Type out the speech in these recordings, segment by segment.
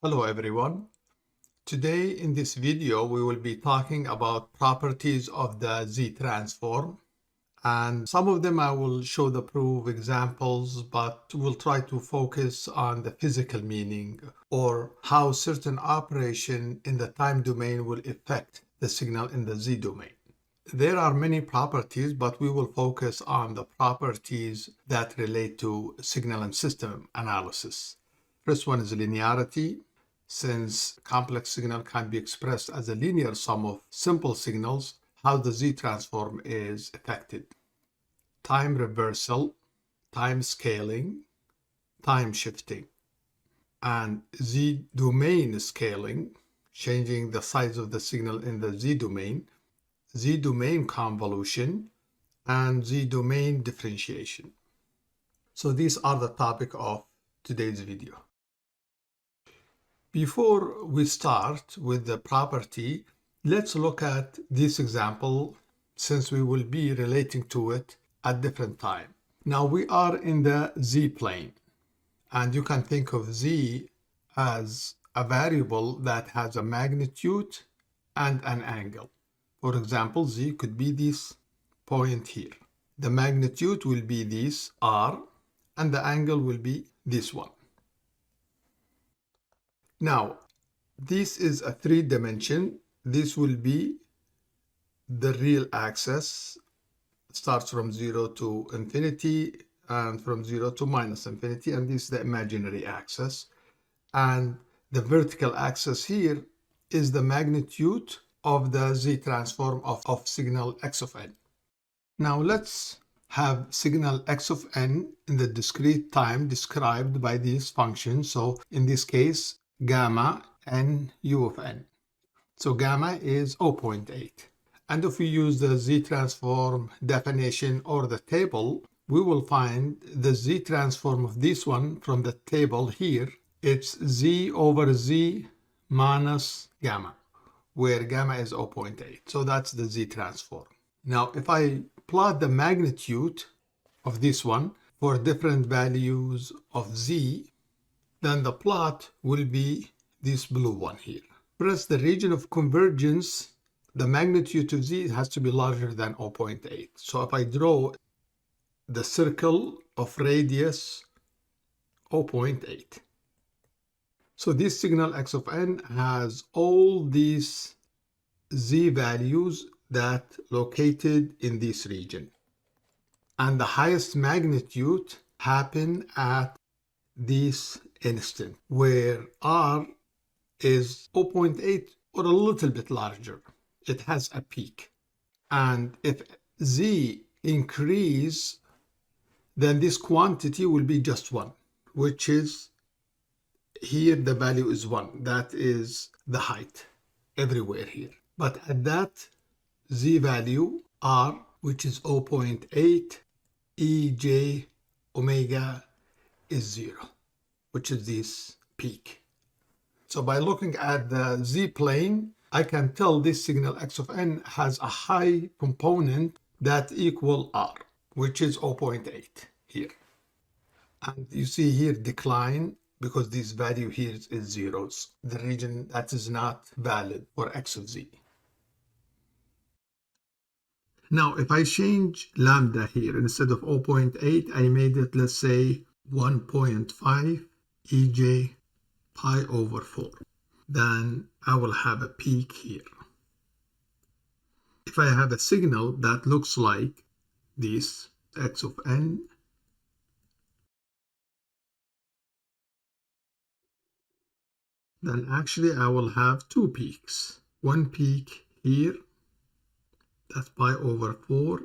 Hello everyone. Today in this video we will be talking about properties of the Z-transform, and some of them I will show the proof examples, but we'll try to focus on the physical meaning or how certain operation in the time domain will affect the signal in the Z domain. There are many properties, but we will focus on the properties that relate to signal and system analysis. First one is linearity. Since complex signal can be expressed as a linear sum of simple signals, how the Z-transform is affected. Time reversal, time scaling, time shifting, and Z-domain scaling, changing the size of the signal in the Z-domain, Z-domain convolution, and Z-domain differentiation. So these are the topic of today's video. Before we start with the property, let's look at this example since we will be relating to it at different time. Now we are in the Z plane, and you can think of Z as a variable that has a magnitude and an angle. For example, Z could be this point here. The magnitude will be this R, and the angle will be this one. Now, this is a 3-dimension. This will be the real axis. It starts from 0 to infinity and from 0 to minus infinity. And this is the imaginary axis. And the vertical axis here is the magnitude of the Z-transform of signal x of n. Now let's have signal x of n in the discrete time described by this function. So in this case, gamma n u of n. So gamma is 0.8. And if we use the Z-transform definition or the table, we will find the Z-transform of this one from the table here. It's Z over Z minus gamma, where gamma is 0.8. So that's the Z-transform. Now, if I plot the magnitude of this one for different values of Z, then the plot will be this blue one here. Whereas the region of convergence, the magnitude of Z has to be larger than 0.8. So if I draw the circle of radius 0.8. So this signal x of n has all these Z values that located in this region. And the highest magnitude happen at this instant, where R is 0.8 or a little bit larger. It has a peak. And if Z increase, then this quantity will be just 1, which is here the value is 1. That is the height everywhere here. But at that Z value, R, which is 0.8, Ej omega is 0, which is this peak. So by looking at the Z plane, I can tell this signal x of n has a high component that equal R, which is 0.8 here. And you see here decline because this value here is zeros, the region that is not valid for x of Z. Now, if I change lambda here, instead of 0.8, I made it, let's say, 1.5 Ej pi over 4. Then I will have a peak here. If I have a signal that looks like this, x of n, then actually I will have 2 peaks. One peak here, that's pi over 4,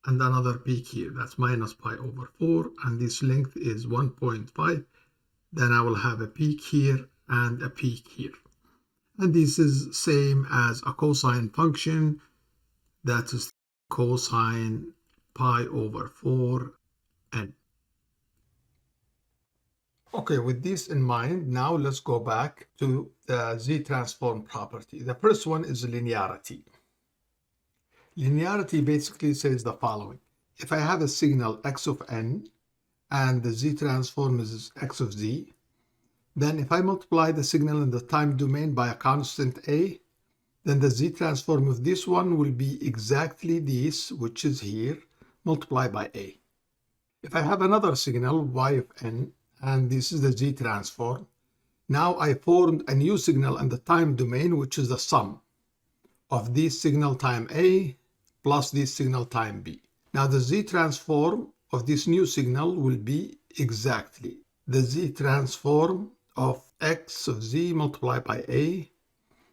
and another peak here, that's minus pi over 4, and this length is 1.5. Then I will have a peak here and a peak here. And this is same as a cosine function, that is cosine pi over 4 n. Okay, with this in mind, now let's go back to the Z-transform property. The first one is linearity. Linearity basically says the following. If I have a signal x of n and the Z-transform is x of z, Then if I multiply the signal in the time domain by a constant a, then the Z-transform of this one will be exactly this, which is here, multiplied by a. If I have another signal, y of n, and this is the Z-transform, now I formed a new signal in the time domain, which is the sum of this signal time a plus this signal time b. Now the Z-transform of this new signal will be exactly the Z-transform of x of z multiplied by a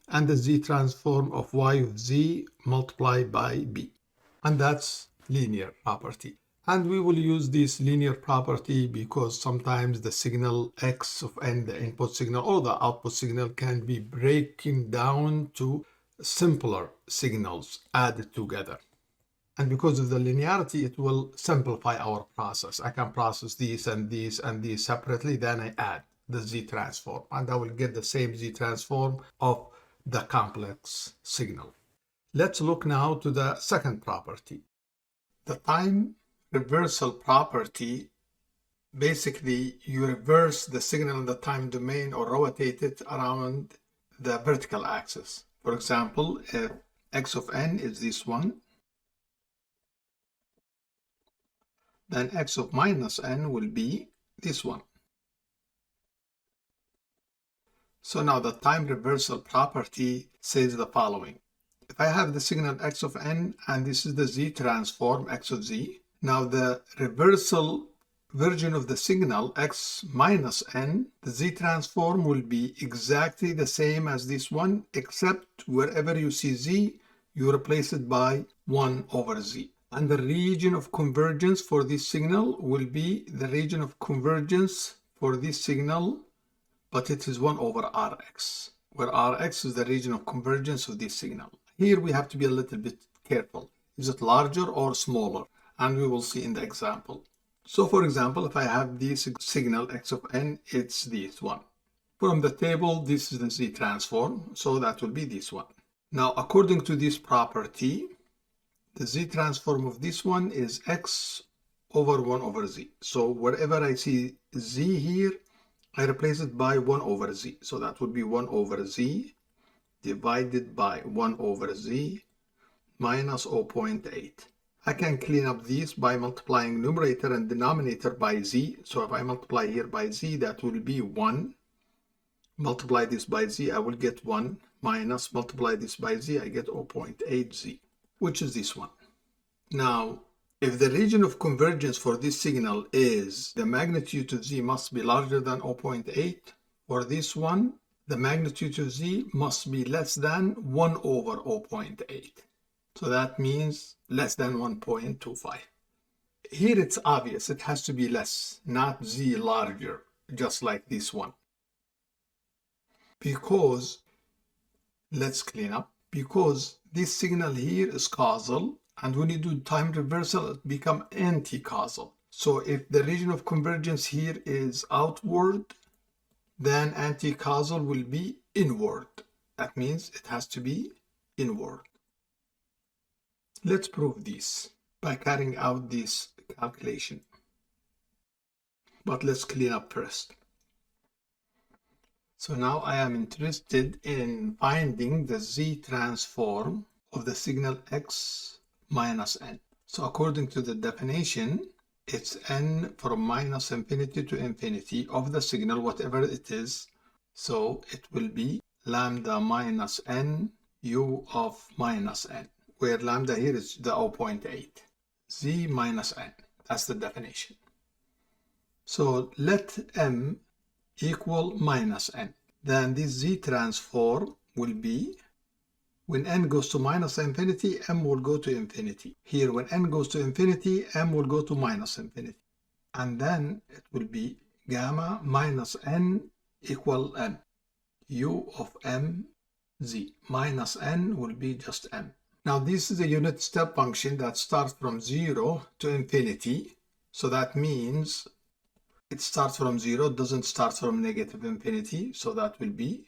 and the Z-transform of y of z multiplied by b. And that's linear property. And we will use this linear property because sometimes the signal x of n, the input signal or the output signal, can be breaking down to simpler signals added together. And because of the linearity, it will simplify our process. I can process these and these and these separately, then I add the Z-transform, and I will get the same Z-transform of the complex signal. Let's look now to the second property. The time reversal property, basically you reverse the signal in the time domain or rotate it around the vertical axis. For example, if x of n is this one, then x of minus n will be this one. So now the time reversal property says the following. If I have the signal x of n and this is the Z-transform x of z, now the reversal version of the signal x minus n, the Z-transform will be exactly the same as this one, except wherever you see z, you replace it by 1 over z. And the region of convergence for this signal will be the region of convergence for this signal, but it is 1 over Rx, where Rx is the region of convergence of this signal. Here we have to be a little bit careful. Is it larger or smaller? And we will see in the example. So for example, if I have this signal x of n, it's this one. From the table, this is the Z-transform, so that will be this one. Now, according to this property, the Z-transform of this one is x over 1 over z. So wherever I see z here, I replace it by 1 over z. So that would be 1 over z divided by 1 over z minus 0.8. I can clean up this by multiplying numerator and denominator by z. So if I multiply here by z, that will be 1. Multiply this by z, I will get 1. Minus multiply this by z, I get 0.8z, which is this one. Now, if the region of convergence for this signal is the magnitude of z must be larger than 0.8, for this one, the magnitude of z must be less than 1 over 0.8. So that means less than 1.25. Here it's obvious, it has to be less, not z larger, just like this one. Because, let's clean up, because this signal here is causal, and when you do time reversal, it becomes anti-causal. So if the region of convergence here is outward, then anti-causal will be inward. That means it has to be inward. Let's prove this by carrying out this calculation. But let's clean up first. So now I am interested in finding the Z-transform of the signal x minus n. So according to the definition, it's n from minus infinity to infinity of the signal, whatever it is. So it will be lambda minus n u of minus n, where lambda here is the 0.8. Z minus n, that's the definition. So let m equal minus n. Then this Z-transform will be, when n goes to minus infinity, m will go to infinity. Here, when n goes to infinity, m will go to minus infinity. And then it will be gamma minus n equal m. U of m z minus n will be just m. Now this is a unit step function that starts from 0 to infinity. So that means it starts from 0, doesn't start from negative infinity. So that will be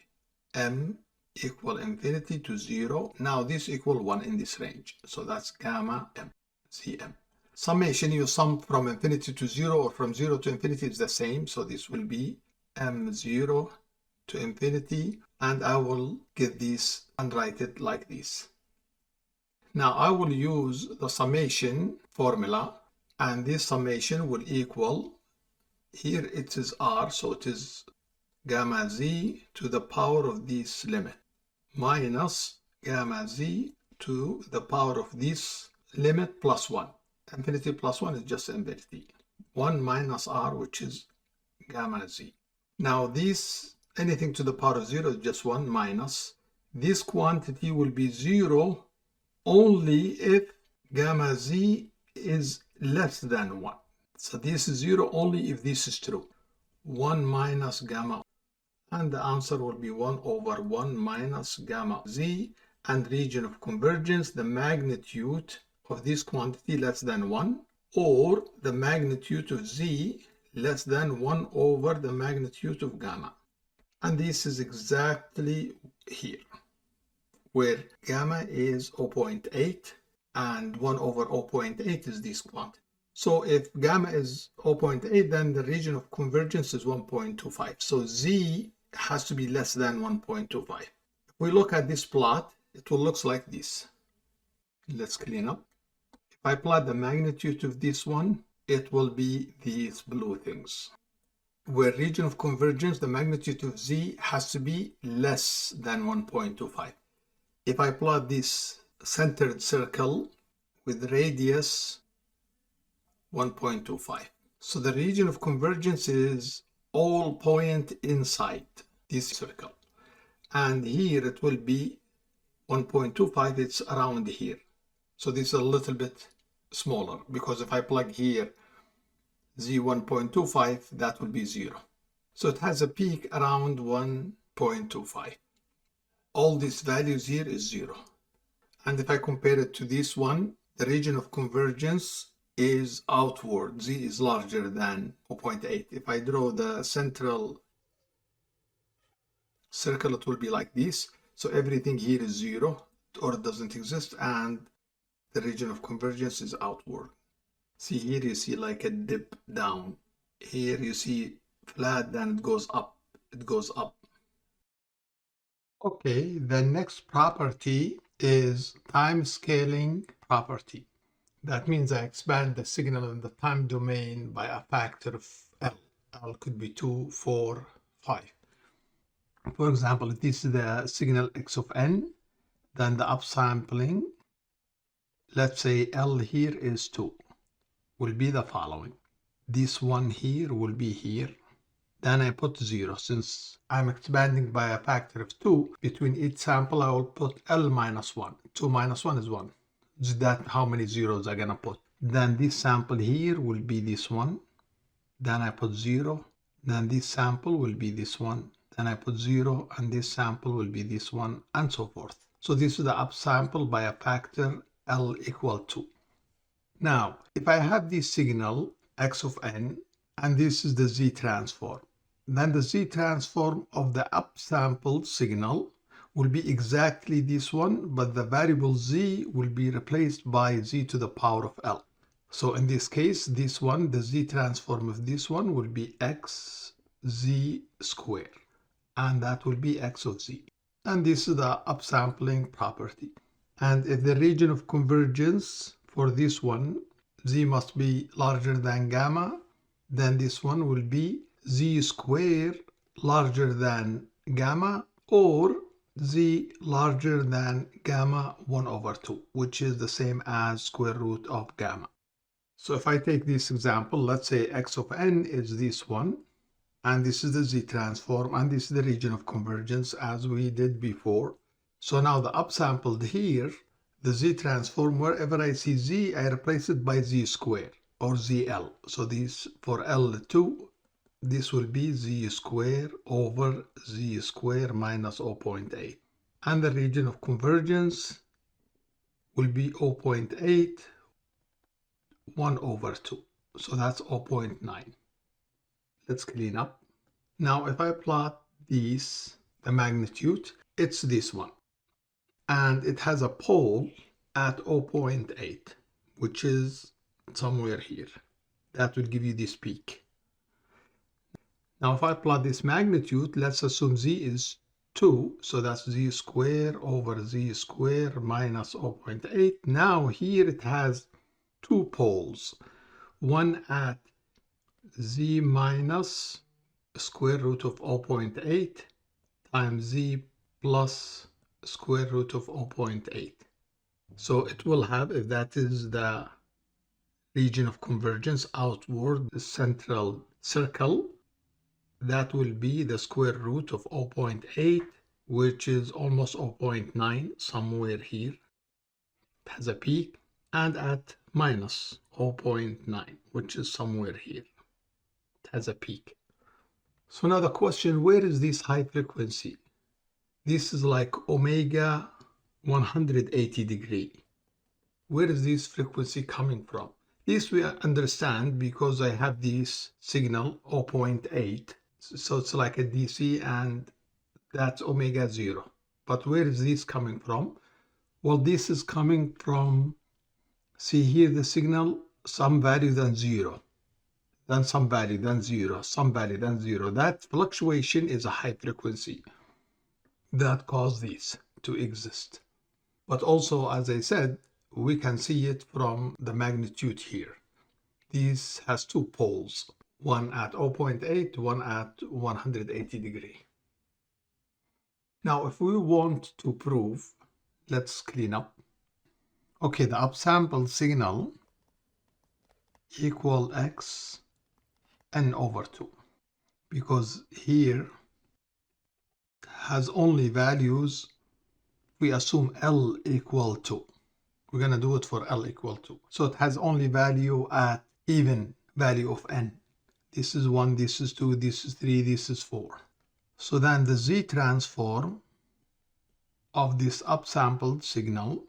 m equal infinity to 0. Now this equal 1 in this range. So that's gamma m, cm. Summation, you sum from infinity to 0 or from 0 to infinity is the same. So this will be m0 to infinity, and I will get this and write it like this. Now I will use the summation formula, and this summation will equal, here it is r, so it is gamma z to the power of this limit minus gamma z to the power of this limit plus 1. Infinity plus 1 is just infinity. 1 minus r, which is gamma z. Now this, anything to the power of 0 is just 1 minus. This quantity will be 0 only if gamma z is less than 1. So this is 0 only if this is true. 1 minus gamma, and the answer will be 1 over 1 minus gamma z, and region of convergence, the magnitude of this quantity less than 1, or the magnitude of z less than 1 over the magnitude of gamma. And this is exactly here, where gamma is 0.8 and 1 over 0.8 is this quantity. So if gamma is 0.8, then the region of convergence is 1.25. So z has to be less than 1.25. If we look at this plot, it will look like this. Let's clean up. If I plot the magnitude of this one, it will be these blue things. Where region of convergence, the magnitude of z has to be less than 1.25. If I plot this centered circle with radius 1.25. So the region of convergence is all point inside this circle. And here it will be 1.25, it's around here. So this is a little bit smaller, because if I plug here z 1.25, that will be 0. So it has a peak around 1.25. All these values here is 0. And if I compare it to this one, the region of convergence is outward. Z is larger than 0.8. If I draw the central circle, it will be like this. So everything here is 0 or it doesn't exist, and the region of convergence is outward. See, here you see like a dip down. Here you see flat, then it goes up. It goes up. Okay, the next property is time scaling property. That means I expand the signal in the time domain by a factor of L. L could be 2, 4, 5. For example, if this is the signal x of n, then the upsampling, let's say L here is 2, will be the following. This one here will be here. Then I put 0. Since I'm expanding by a factor of 2, between each sample I will put L minus 1. 2 minus 1 is 1. Is that how many zeros I'm gonna put? Then this sample here will be this one. Then I put 0. Then this sample will be this one. Then I put 0, and this sample will be this one, and so forth. So this is the upsample by a factor L equal 2. Now, if I have this signal x of n, and this is the Z-transform, then the Z-transform of the upsampled signal will be exactly this one, but the variable z will be replaced by z to the power of L. So in this case, this one, the Z-transform of this one will be x z squared, and that will be x of z. And this is the upsampling property. And if the region of convergence for this one, z must be larger than gamma, then this one will be z squared larger than gamma, or z larger than gamma 1 over 2, which is the same as square root of gamma. So if I take this example, let's say x of n is this one, and this is the Z-transform, and this is the region of convergence as we did before. So now the upsampled here, the Z-transform, wherever I see z, I replace it by z squared or zl. So this for L2, this will be z squared over z squared minus 0.8. And the region of convergence will be 0.8, 1 over 2. So that's 0.9. Let's clean up. Now, if I plot these, the magnitude, it's this one. And it has a pole at 0.8, which is somewhere here. That will give you this peak. Now, if I plot this magnitude, let's assume z is 2. So that's z squared over z squared minus 0.8. Now, here it has two poles. One at z minus square root of 0.8 times z plus square root of 0.8. So it will have, if that is the region of convergence outward the central circle, that will be the square root of 0.8, which is almost 0.9, somewhere here. It has a peak, and at minus 0.9, which is somewhere here. It has a peak. So now the question, where is this high frequency? This is like omega 180 degree. Where is this frequency coming from? This we understand because I have this signal 0.8. So it's like a DC, and that's omega 0. But where is this coming from? Well, this is coming from, see here the signal, some value than 0. Then some value, then 0, some value, then 0. That fluctuation is a high frequency that caused this to exist. But also, as I said, we can see it from the magnitude here. This has two poles, one at 0.8, one at 180 degree. Now, if we want to prove, let's clean up. Okay, the upsampled signal equal x n over 2, because here has only values, we assume L equal 2. We're going to do it for L equal 2. So it has only value at even value of n. This is 1, this is 2, this is 3, this is 4. So then the Z transform of this upsampled signal,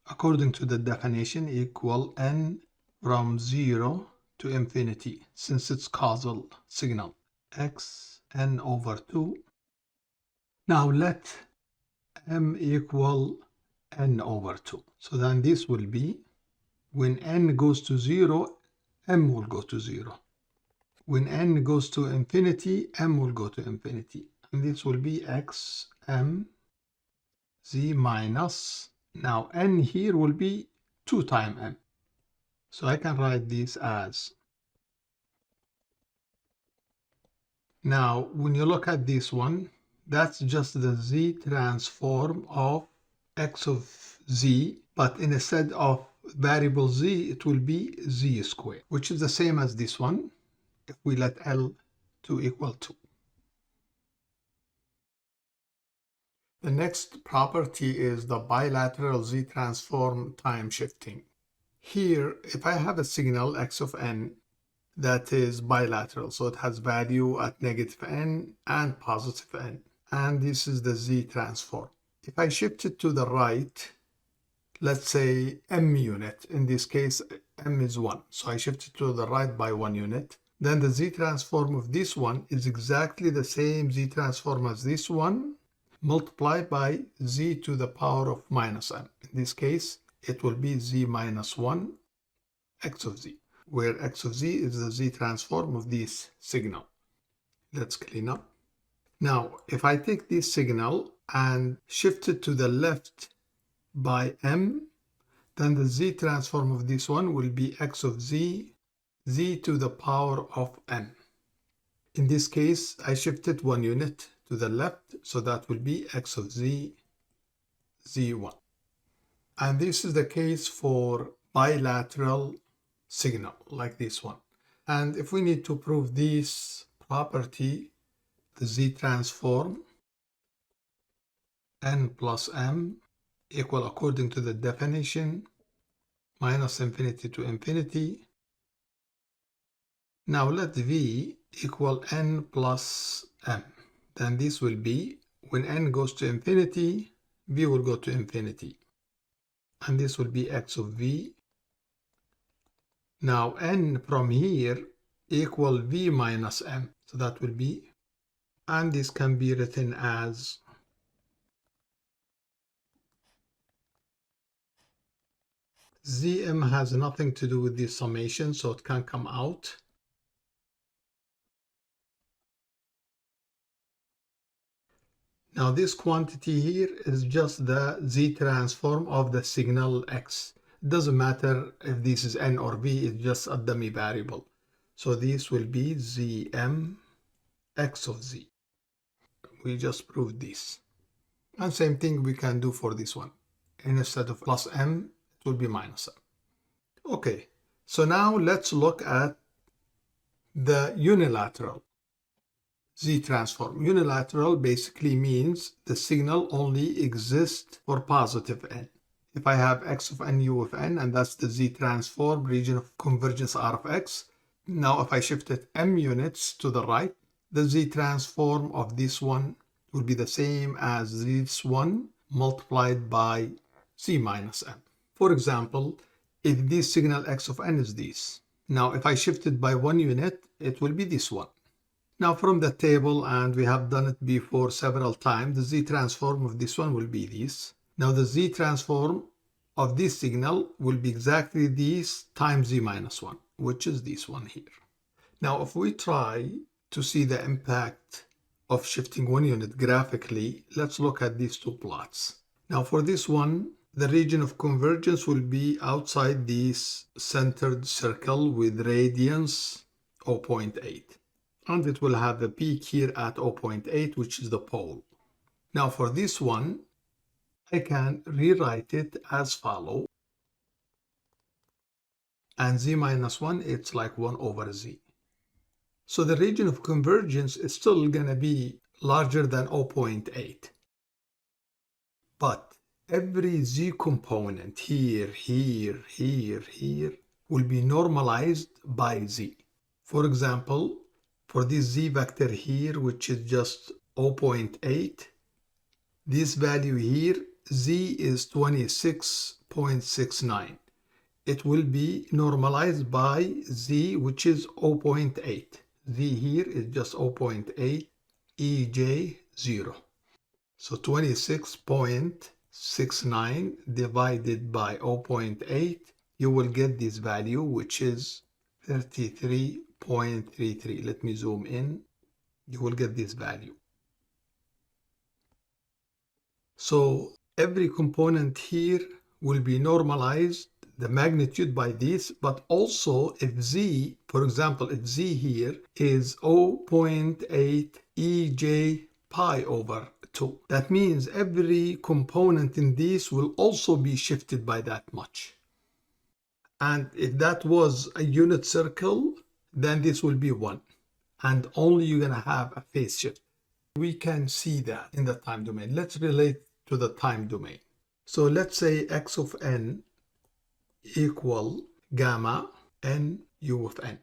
according to the definition, equal n from 0 to infinity, since it's causal signal, x n over 2. Now let m equal n over 2. So then this will be, when n goes to 0, m will go to 0. When n goes to infinity, m will go to infinity. And this will be x m z minus, now n here will be 2 times m. So I can write this as, now when you look at this one, that's just the Z transform of x of z, but instead of variable z, it will be z squared, which is the same as this one, if we let L to equal 2. The next property is the bilateral Z-transform time shifting. Here, if I have a signal x of n that is bilateral, so it has value at negative n and positive n, and this is the Z-transform. If I shift it to the right, let's say m unit, in this case m is 1, so I shift it to the right by 1 unit, then the Z-transform of this one is exactly the same Z-transform as this one, multiplied by z to the power of minus m. In this case, it will be z minus 1 x of z, where x of z is the Z-transform of this signal. Let's clean up. Now, if I take this signal and shift it to the left by m, then the Z-transform of this one will be x of z, z to the power of m. In this case, I shifted 1 unit to the left, so that will be x of z, z1. And this is the case for bilateral signal, like this one. And if we need to prove this property, the Z-transform n plus m equal, according to the definition, minus infinity to infinity. Now let v equal n plus m. Then this will be, when n goes to infinity, v will go to infinity. And this will be x of v. Now n from here equal v minus m. So that will be, and this can be written as Zm has nothing to do with this summation, so it can come out. Now this quantity here is just the Z-transform of the signal X. It doesn't matter if this is N or V, it's just a dummy variable. So this will be Zm X of Z. We just proved this. And same thing we can do for this one. Instead of plus M, it will be minus M. Okay, so now let's look at the unilateral Z-transform. Unilateral basically means the signal only exists for positive n. If I have x of n, u of n, and that's the Z-transform region of convergence R of x. Now if I shift it m units to the right, the Z-transform of this one will be the same as this one multiplied by Z minus m. For example, if this signal x of n is this. Now if I shift it by 1 unit, it will be this one. Now from the table, and we have done it before several times, the Z-transform of this one will be this. Now the Z-transform of this signal will be exactly this times Z minus 1, which is this one here. Now if we try to see the impact of shifting 1 unit graphically, let's look at these two plots. Now for this one, the region of convergence will be outside this centered circle with radians 0.8. And it will have a peak here at 0.8, which is the pole. Now for this one, I can rewrite it as follow. And Z minus 1, it's like 1 over Z. So the region of convergence is still going to be larger than 0.8. But every Z component here, here, here, here will be normalized by Z. For example, for this Z vector here, which is just 0.8, this value here, Z is 26.69. It will be normalized by Z, which is 0.8. Z here is just 0.8, EJ 0. So 26.69 divided by 0.8, you will get this value, which is 33.33. Let me zoom in. You will get this value. So every component here will be normalized, the magnitude by this, but also if Z, for example, if Z here is 0.8 EJ pi over 2, that means every component in this will also be shifted by that much. And if that was a unit circle, then this will be 1. And only you're going to have a phase shift. We can see that in the time domain. Let's relate to the time domain. So let's say x of n equal gamma n u of n.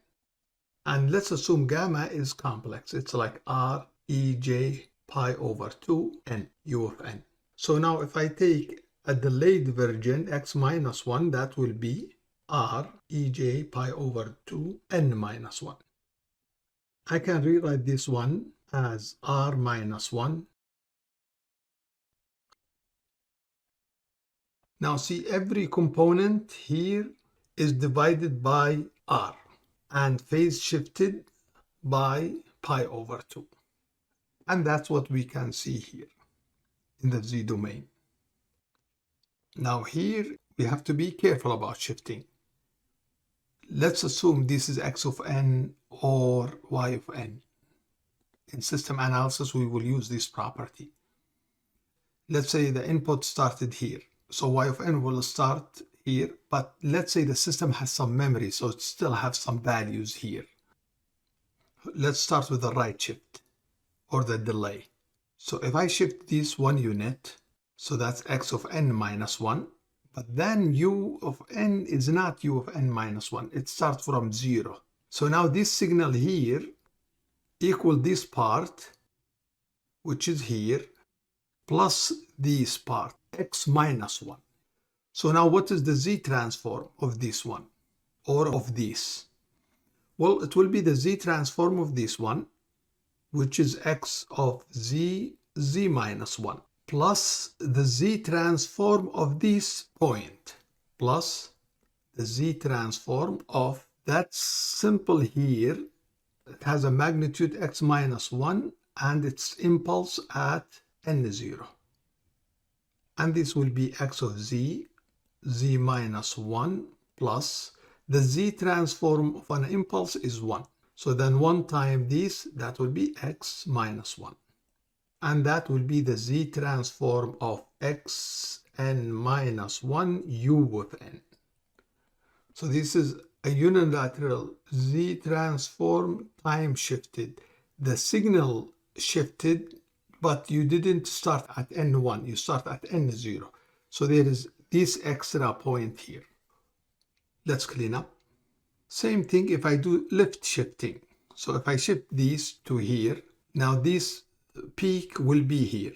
And let's assume gamma is complex. It's like r e j pi over 2 n u of n. So now if I take a delayed version, x minus 1, that will be r e j pi over 2 n minus 1. I can rewrite this one as r minus 1. Now see, every component here is divided by r and phase shifted by pi over 2. And that's what we can see here in the Z domain. Now here we have to be careful about shifting. Let's assume this is x of n or y of n. In system analysis, we will use this property. Let's say the input started here. So y of n will start here, but let's say the system has some memory, so it still has some values here. Let's start with the right shift or the delay. So if I shift this 1 unit, so that's x of n minus 1, but then u of n is not u of n minus 1. It starts from 0. So now this signal here equal this part, which is here, plus this part, x minus 1. So now what is the Z transform of this one or of this? Well, it will be the Z transform of this one, which is x of z minus 1, plus the Z transform of this point, plus the Z transform of that simple here. It has a magnitude x minus 1 and its impulse at n0. And this will be x of z, z minus 1 plus the z transform of an impulse is 1. So then 1 times this, that will be x minus 1. And that will be the z transform of xn minus 1 u with n. So this is a unilateral Z transform time shifted. The signal shifted, but you didn't start at n1, you start at n0. So there is this extra point here. Let's clean up. Same thing if I do lift shifting. So if I shift these to here, now this peak will be here.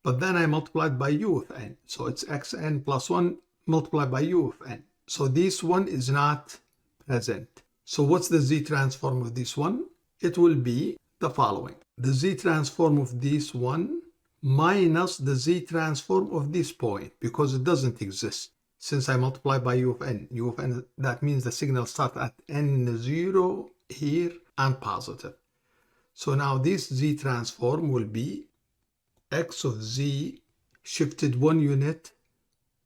But then I multiplied by u of n. So it's xn plus 1 multiplied by u of n. So this one is not present. So what's the Z transform of this one? It will be the following. The Z transform of this one minus the Z transform of this point, because it doesn't exist. Since I multiply by u of n, that means the signal starts at n0 here and positive. So now this Z transform will be x of z shifted 1 unit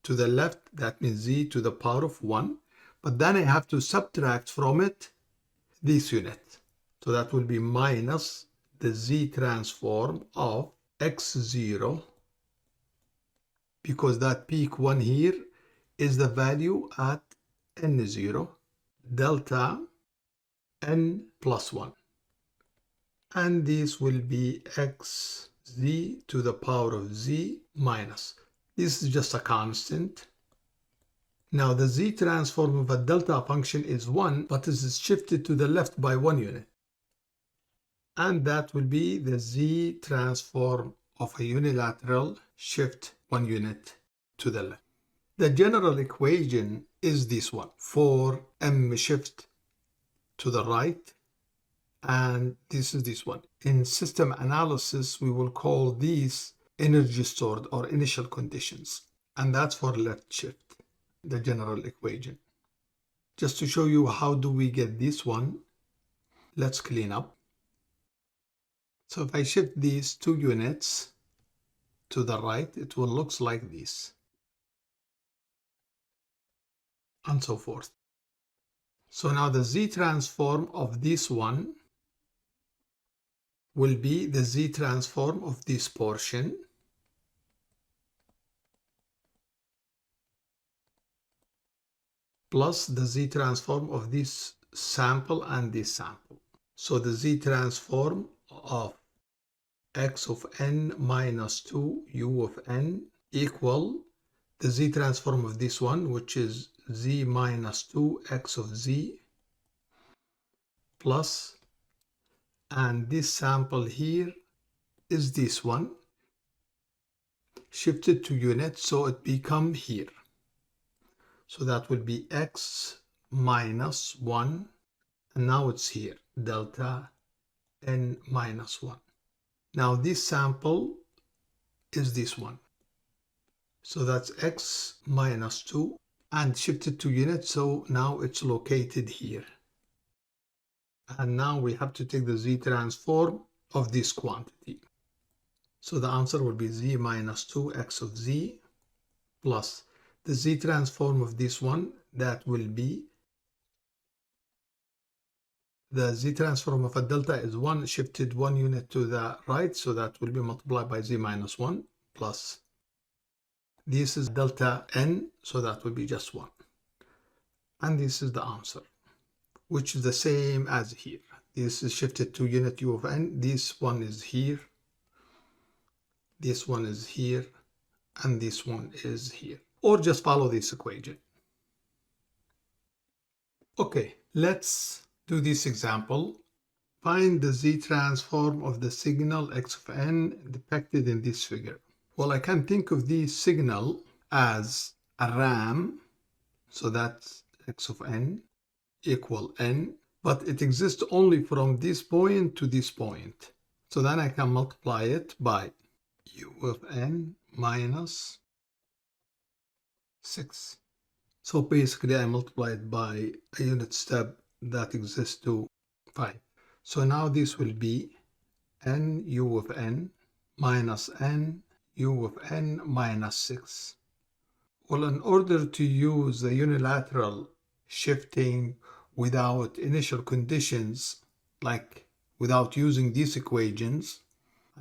to the left, that means z to the power of 1, but then I have to subtract from it this unit. So that will be minus the z transform of x0, because that peak 1 here is the value at n0, delta n plus 1. And this will be xz to the power of z minus. This is just a constant. Now the Z transform of a delta function is 1, but this is shifted to the left by 1 unit. And that will be the Z transform of a unilateral shift 1 unit to the left. The general equation is this one, for m shift to the right, and this is this one. In system analysis, we will call these energy stored or initial conditions, and that's for left shift, the general equation. Just to show you how do we get this one, let's clean up. So if I shift these 2 units to the right, it will look like this, and so forth. So now the Z transform of this one will be the Z transform of this portion plus the Z transform of this sample and this sample. So the Z transform of x of n minus 2 u of n equal the Z transform of this one, which is z minus 2 x of z plus, and this sample here is this one shifted to units, so it become here. So that will be x minus 1, and now it's here, delta n minus 1. Now this sample is this one. So that's x minus 2 and shifted to units, so now it's located here. And now we have to take the Z transform of this quantity. So the answer will be z minus 2 x of z plus the Z transform of this one, that will be the Z transform of a delta is 1 shifted 1 unit to the right, so that will be multiplied by z minus 1 plus this is delta n, so that will be just 1. And this is the answer, which is the same as here. This is shifted to unit u of n. This one is here, this one is here, and this one is here. Or just follow this equation. Okay, let's do this example. Find the Z transform of the signal x of n depicted in this figure. Well, I can think of this signal as a RAM, so that's x of n equal n, but it exists only from this point to this point. So then I can multiply it by u of n minus 6. So basically I multiply it by a unit step that exists to 5. So now this will be n u of n minus n u of n minus 6. Well, in order to use the unilateral shifting without initial conditions, like without using these equations,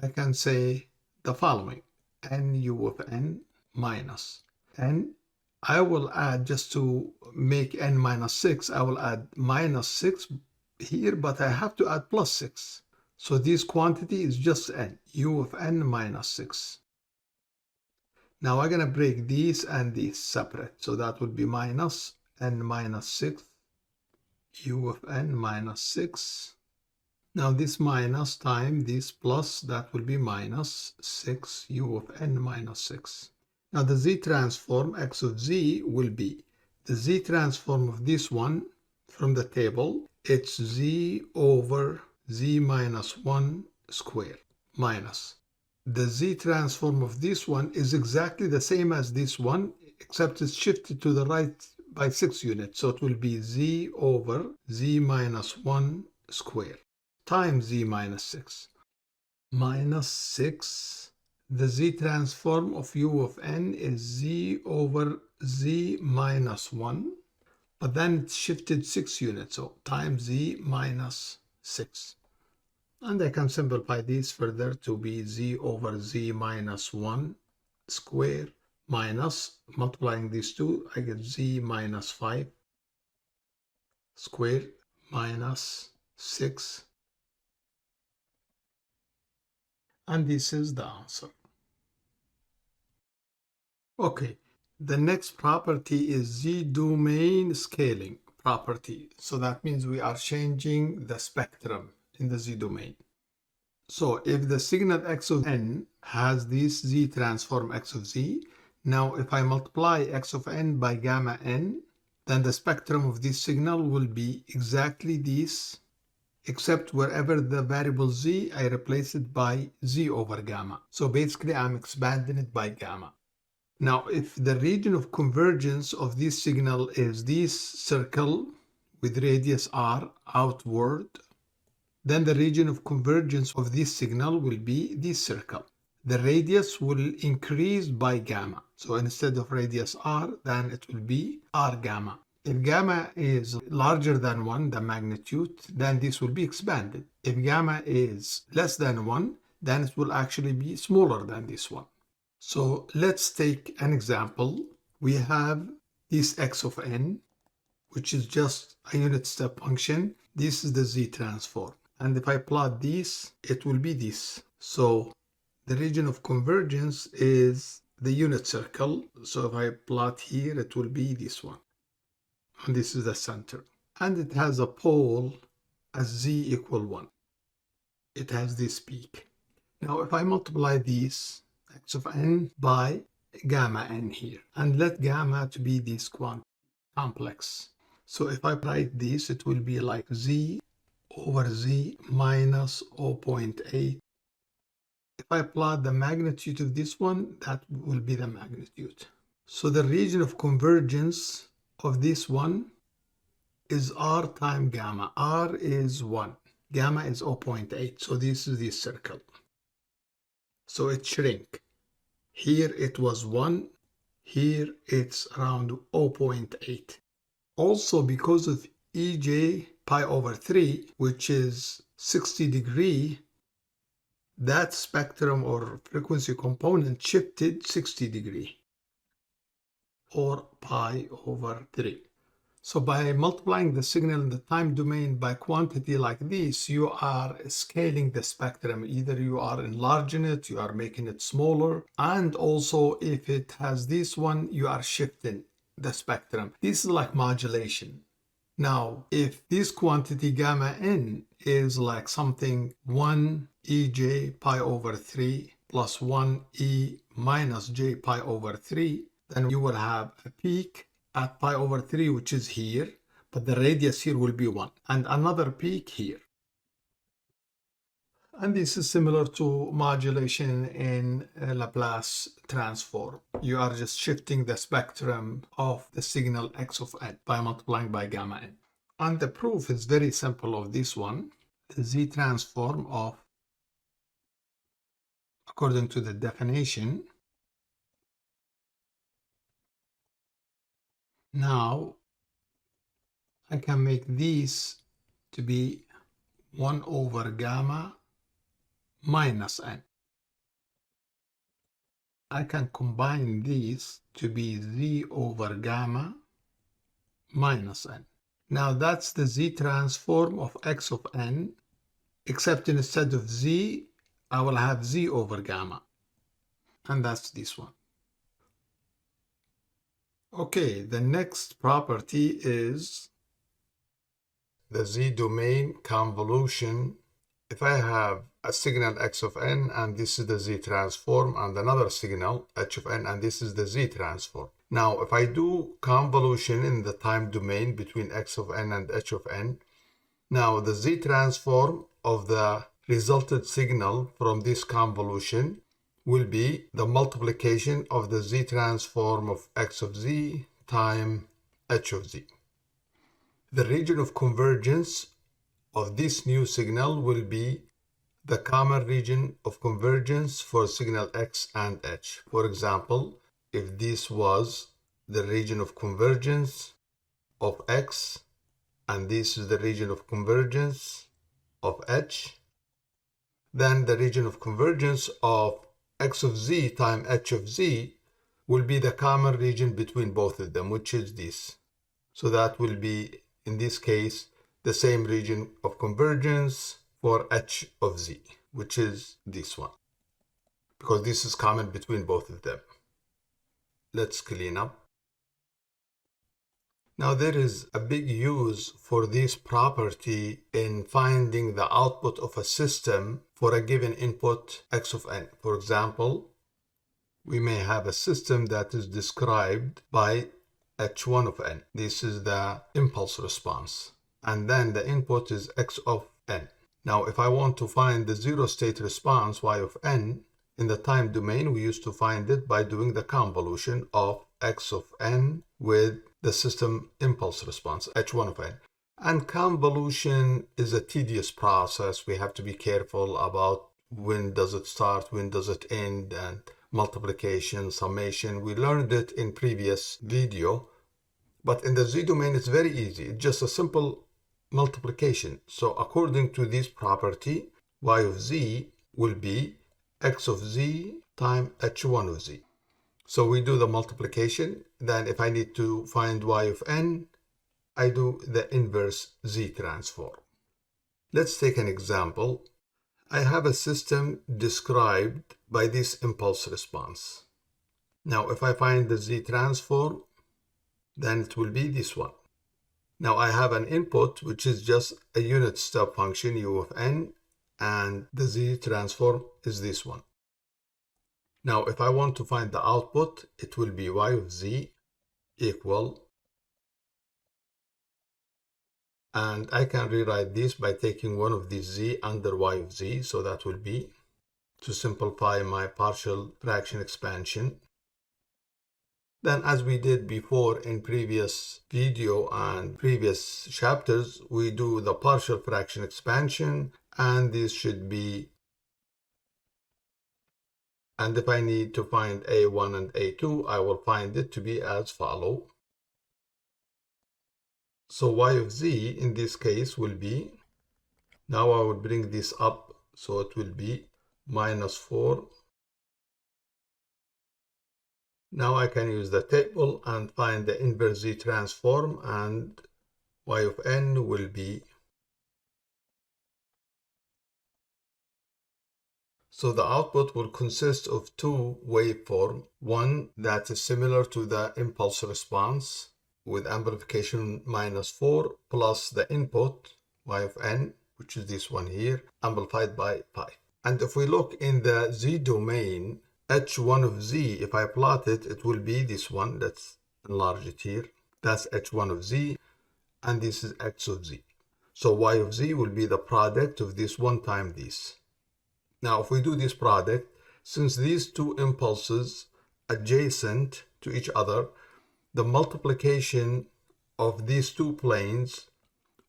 I can say the following: n u of n minus n. I will add, just to make n minus 6, I will add minus 6 here, but I have to add plus 6. So this quantity is just n, u of n minus 6. Now I'm going to break these and these separate. So that would be minus n minus 6, u of n minus 6. Now this minus times this plus, that will be minus 6 u of n minus 6. Now the Z transform x of z will be the Z transform of this one from the table. It's z over z minus 1 squared minus the Z transform of this one is exactly the same as this one, except it's shifted to the right by 6 units. So it will be z over z minus 1 squared times z minus 6 minus 6. The Z transform of u of n is z over z minus 1, but then it's shifted 6 units, so times z minus 6. And I can simplify these further to be z over z minus 1 squared minus, multiplying these two, I get z minus 5 squared minus 6. And this is the answer. Okay, the next property is ZDomain scaling property. So that means we are changing the spectrum in the Z domain. So if the signal x of n has this Z transform x of z, now if I multiply x of n by gamma n, then the spectrum of this signal will be exactly this, except wherever the variable z, I replace it by z over gamma. So basically I'm expanding it by gamma. Now, if the region of convergence of this signal is this circle with radius r outward, then the region of convergence of this signal will be this circle. The radius will increase by gamma. So instead of radius r, then it will be r gamma. If gamma is larger than 1, the magnitude, then this will be expanded. If gamma is less than 1, then it will actually be smaller than this one. So let's take an example. We have this x of n, which is just a unit step function. This is the Z transform. And if I plot this, it will be this. So the region of convergence is the unit circle. So if I plot here, it will be this one. And this is the center. And it has a pole as z equal 1. It has this peak. Now if I multiply these, x of n by gamma n here, and let gamma to be this quantity complex. So if I write this, it will be like z over z minus 0.8. If I plot the magnitude of this one, that will be the magnitude. So the region of convergence of this one is r times gamma. R is 1. Gamma is 0.8. So this is this circle. So it shrink. Here it was 1. Here it's around 0.8. Also because of EJ pi over 3, which is 60 degree, that spectrum or frequency component shifted 60 degree, or pi over 3. So by multiplying the signal in the time domain by quantity like this, you are scaling the spectrum. Either you are enlarging it, you are making it smaller, and also if it has this one, you are shifting the spectrum. This is like modulation. Now, if this quantity gamma n is like something 1 ej pi over 3 plus 1 e minus j pi over 3, then you will have a peak at pi over 3, which is here, but the radius here will be 1, and another peak here. And this is similar to modulation in Laplace transform. You are just shifting the spectrum of the signal x of n by multiplying by gamma n. And the proof is very simple of this one. The Z transform of according to the definition. Now I can make these to be 1 over gamma minus n. I can combine these to be z over gamma minus n. Now that's the Z transform of x of n, except instead of z, I will have z over gamma. And that's this one. Okay, the next property is the Z-domain convolution. If I have a signal x of n and this is the Z transform, and another signal h of n and this is the Z transform. Now, if I do convolution in the time domain between x of n and h of n, now the Z transform of the resulted signal from this convolution will be the multiplication of the Z transform of x of z times h of z. The region of convergence of this new signal will be the common region of convergence for signal x and h. For example, if this was the region of convergence of x and this is the region of convergence of h, then the region of convergence of x of z times h of z will be the common region between both of them, which is this. So that will be, in this case, the same region of convergence for h of z, which is this one, because this is common between both of them. Let's clean up. Now there is a big use for this property in finding the output of a system for a given input x of n. For example, we may have a system that is described by h1 of n. This is the impulse response. And then the input is x of n. Now, if I want to find the zero state response y of n, in the time domain, we used to find it by doing the convolution of x of n with the system impulse response, h1 of n. And convolution is a tedious process. We have to be careful about when does it start, when does it end, and multiplication, summation. We learned it in previous video. But in the Z domain, it's very easy. It's just a simple multiplication. So according to this property, y of z will be x of z times h1 of z. So we do the multiplication. Then if I need to find y of n, I do the inverse Z transform. Let's take an example. I have a system described by this impulse response. Now, if I find the Z transform, then it will be this one. Now I have an input, which is just a unit step function, u of n, and the Z transform is this one. Now, if I want to find the output, it will be y of z equal, and I can rewrite this by taking one of these z under y of z, so that will be, to simplify my partial fraction expansion. Then, as we did before in previous video and previous chapters, we do the partial fraction expansion, and this should be, and if I need to find a1 and a2, I will find it to be as follow. So y of z in this case will be, now I will bring this up, so it will be minus 4. Now I can use the table and find the inverse Z transform, and y of n will be, so the output will consist of two waveforms, one that is similar to the impulse response with amplification minus 4 plus the input y of n, which is this one here, amplified by 5. And if we look in the Z domain, h1 of z, if I plot it, it will be this one. Let's enlarge it here. That's h1 of z, and this is x of z. So y of z will be the product of this one times this. Now, if we do this product, since these two impulses adjacent to each other, the multiplication of these two planes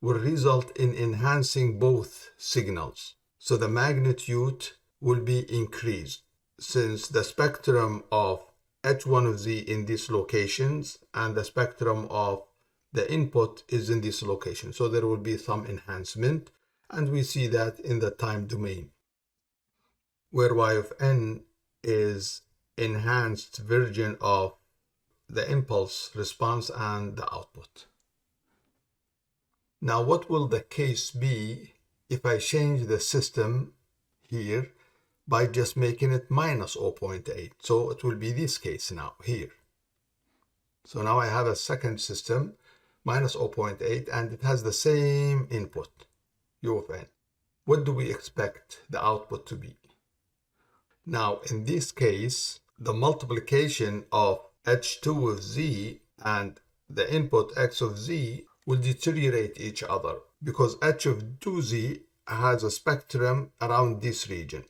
will result in enhancing both signals. So the magnitude will be increased. since the spectrum of H1 of Z in these locations and the spectrum of the input is in this location. So there will be some enhancement, and we see that in the time domain, where y of n is enhanced version of the impulse response and the output. Now, what will the case be if I change the system here by just making it minus 0.8? So it will be this case now here. So now I have a second system, minus 0.8, and it has the same input, u of n. What do we expect the output to be? Now, in this case, the multiplication of h2 of z and the input x of z will deteriorate each other because h of 2z has a spectrum around this region,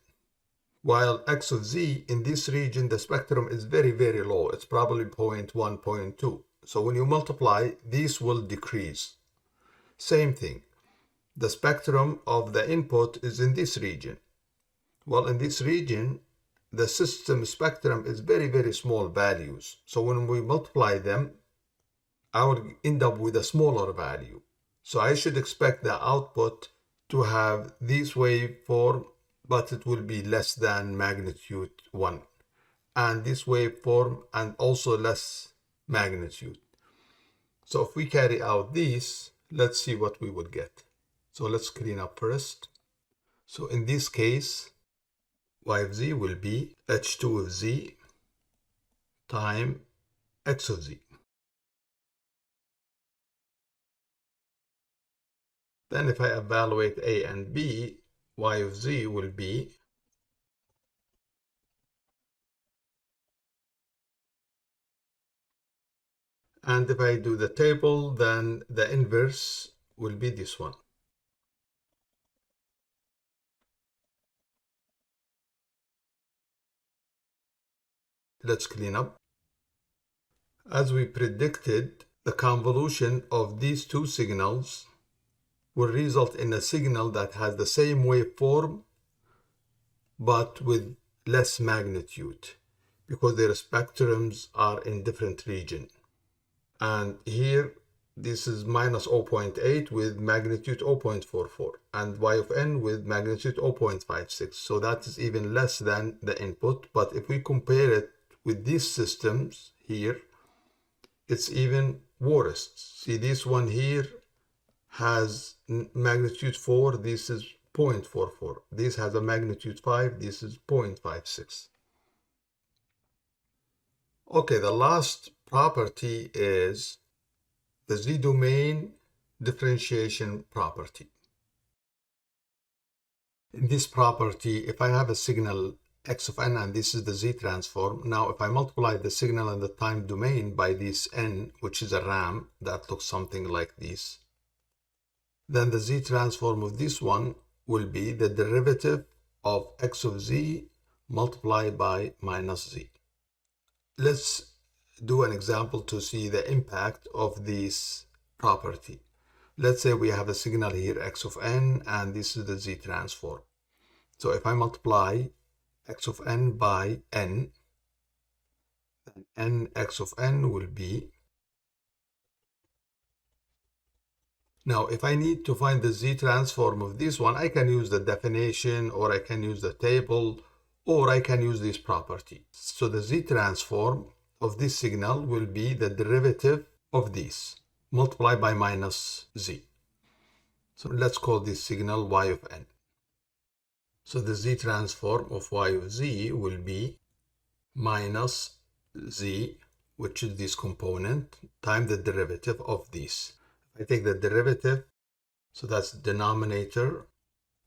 while x of z in this region, the spectrum is very, very low. It's probably 0.1, 0.2. So when you multiply, these will decrease. Same thing. The spectrum of the input is in this region. Well, in this region, the system spectrum is very, very small values. So when we multiply them, I will end up with a smaller value. So I should expect the output to have this waveform, but it will be less than magnitude 1. And this waveform and also less magnitude. So if we carry out these, let's see what we will get. So let's clean up first. So in this case, y of z will be h2 of z times x of z. Then if I evaluate a and b, y of z will be and if I do the table, then the inverse will be this one. Let's clean up. As we predicted, the convolution of these two signals will result in a signal that has the same waveform but with less magnitude because their spectrums are in different region. And here this is minus 0.8 with magnitude 0.44 and y of n with magnitude 0.56. So that is even less than the input. But if we compare it with these systems here, it's even worse. See, this one here has magnitude 4, this is 0.44. This has a magnitude 5, this is 0.56. Okay, the last property is the Z-domain differentiation property. In this property, if I have a signal x of n and this is the Z-transform, now if I multiply the signal and the time domain by this n, which is a RAM that looks something like this, then the Z-transform of this one will be the derivative of x of z multiplied by minus z. Let's do an example to see the impact of this property. Let's say we have a signal here x of n and this is the Z-transform. So if I multiply x of n by n, then n x of n will be. Now, if I need to find the Z-transform of this one, I can use the definition, or I can use the table, or I can use this property. So the Z-transform of this signal will be the derivative of this, multiplied by minus z. So let's call this signal y of n. So the Z-transform of y of z will be minus z, which is this component, times the derivative of this. I take the derivative, so that's denominator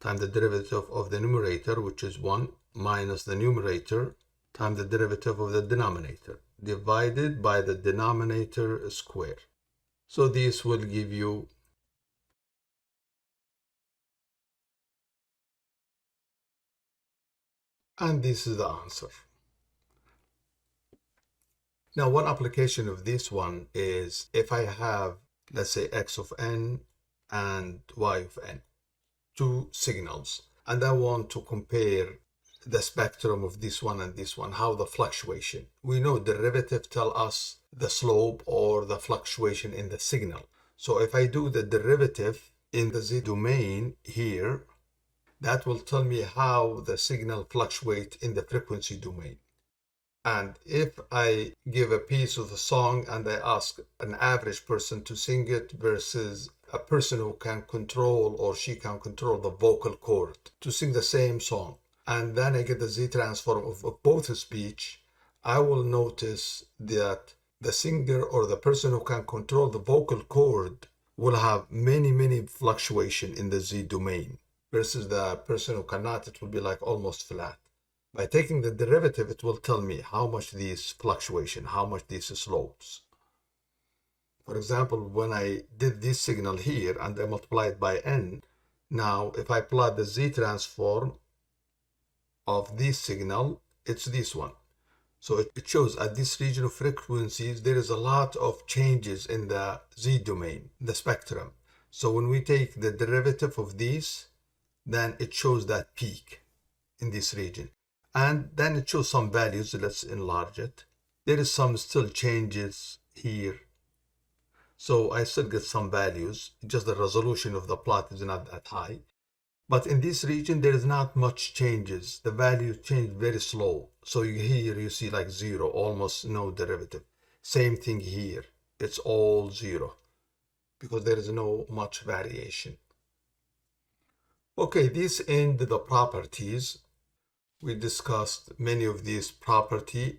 times the derivative of the numerator, which is 1, minus the numerator times the derivative of the denominator, divided by the denominator square. So this will give you and this is the answer. Now, one application of this one is if I have, let's say, x of n and y of n, two signals, and I want to compare the spectrum of this one and this one, how the fluctuation. We know derivative tell us the slope or the fluctuation in the signal. So if I do the derivative in the Z domain here, that will tell me how the signal fluctuates in the frequency domain. And if I give a piece of a song and I ask an average person to sing it versus a person who can control or she can control the vocal cord to sing the same song, and then I get the Z-transform of both speech, I will notice that the singer or the person who can control the vocal cord will have many fluctuation in the Z domain versus the person who cannot, it will be like almost flat. By taking the derivative, it will tell me how much these fluctuation, how much these slopes. For example, when I did this signal here and I multiplied by n, now if I plot the Z-transform of this signal, it's this one. So it shows at this region of frequencies, there is a lot of changes in the Z domain, the spectrum. So when we take the derivative of these, then it shows that peak in this region. And then it shows some values. Let's enlarge it. There is some still changes here. So I still get some values. Just the resolution of the plot is not that high. But in this region, there is not much changes. The values change very slow. So here you see like 0, almost no derivative. Same thing here. It's all 0 because there is no much variation. Okay, this end the properties. We discussed many of these properties.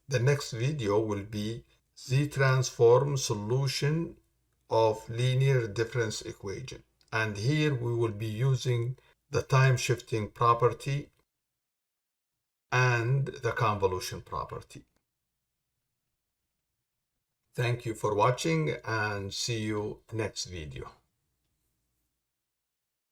The next video will be Z-transform solution of linear difference equation. And here we will be using the time shifting property and the convolution property. Thank you for watching and see you next video.